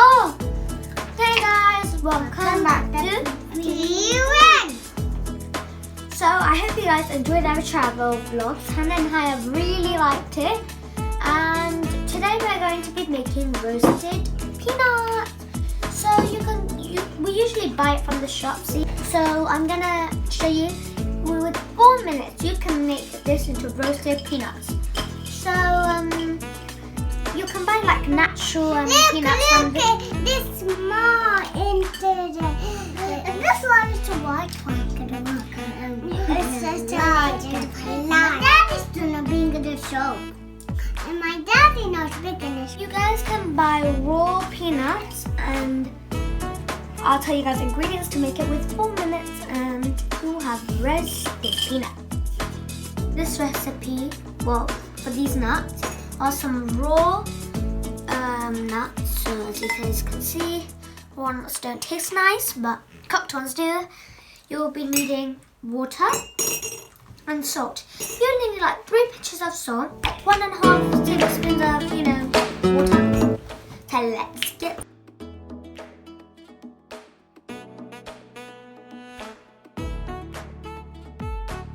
Oh! Hey guys, welcome back to UN. So I hope you guys enjoyed our travel vlogs. Hannah and I have really liked it. And today we're going to be making roasted peanuts. So we usually buy it from the shop. So I'm gonna show you. With 4 minutes, you can make this into roasted peanuts. So you can buy like natural peanuts from this more into the. This one is the white one. It's just large and flat. My daddy's gonna bring the show, and my daddy knows making this. You guys can buy raw peanuts, and I'll tell you guys ingredients to make it with 4 minutes, and you'll have roasted peanuts. This recipe, well, for these nuts are some raw nuts. So as you guys can see, raw nuts don't taste nice, but cooked ones do. You'll be needing water and salt. You'll need like 3 pinches of salt, 1.5 tablespoons of, water. So let's get.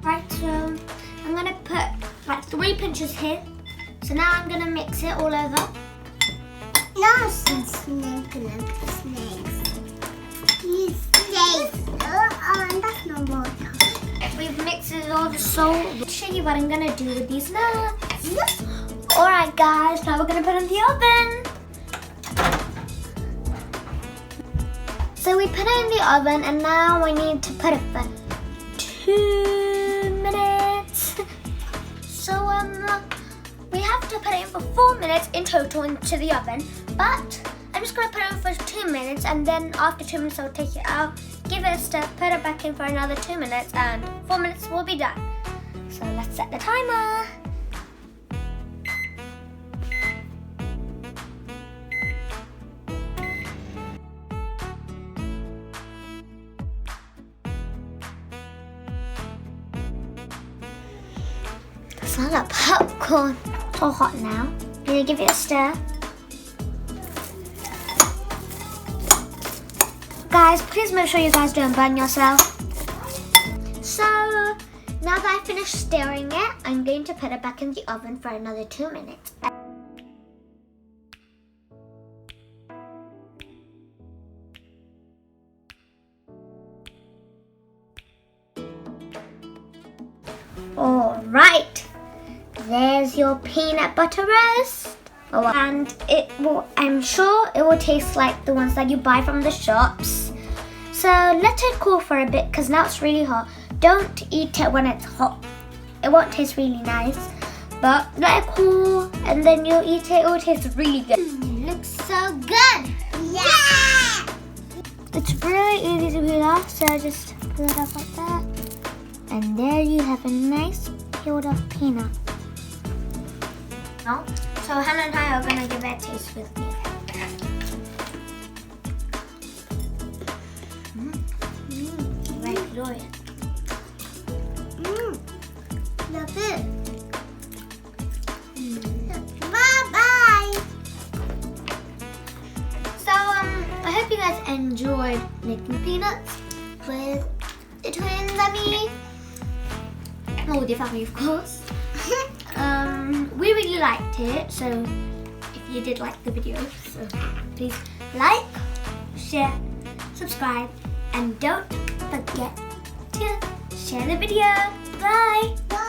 Right, so I'm gonna put like 3 pinches here. So now I'm gonna mix it all over. No, snakes. That's no water. We've mixed it all the salt. I'll show you what I'm gonna do with these nuts. Alright guys, now we're gonna put it in the oven. So we put it in the oven, and now we need to put it for 2 minutes. So we have to put it in for 4 minutes in total into the oven, but I'm just going to put it in for 2 minutes, and then after 2 minutes I'll take it out, give it a stir, put it back in for another 2 minutes, and 4 minutes will be done. So let's set the timer. Smell like popcorn. It's all hot now. I'm gonna give it a stir. Guys, please make sure you guys don't burn yourself. So now that I finished stirring it, I'm going to put it back in the oven for another 2 minutes. Alright, there's your peanut butter roast. Oh, and I'm sure it will taste like the ones that you buy from the shops. So let it cool for a bit, because now it's really hot. Don't eat it when it's hot. It won't taste really nice. But let it cool, and then you'll eat it. It will taste really good. It looks so good. Yeah! It's really easy to peel off, so just peel it off like that. And there you have a nice peeled off peanut. No? So Hannah and I are going to give it a taste with me. Very glorious. Love it. Bye-bye. So I hope you guys enjoyed making peanuts with the twins and me. Oh, with your family, of course. We really liked it, so if you did like the video, so please like, share, subscribe, and don't forget to share the video. Bye! Bye.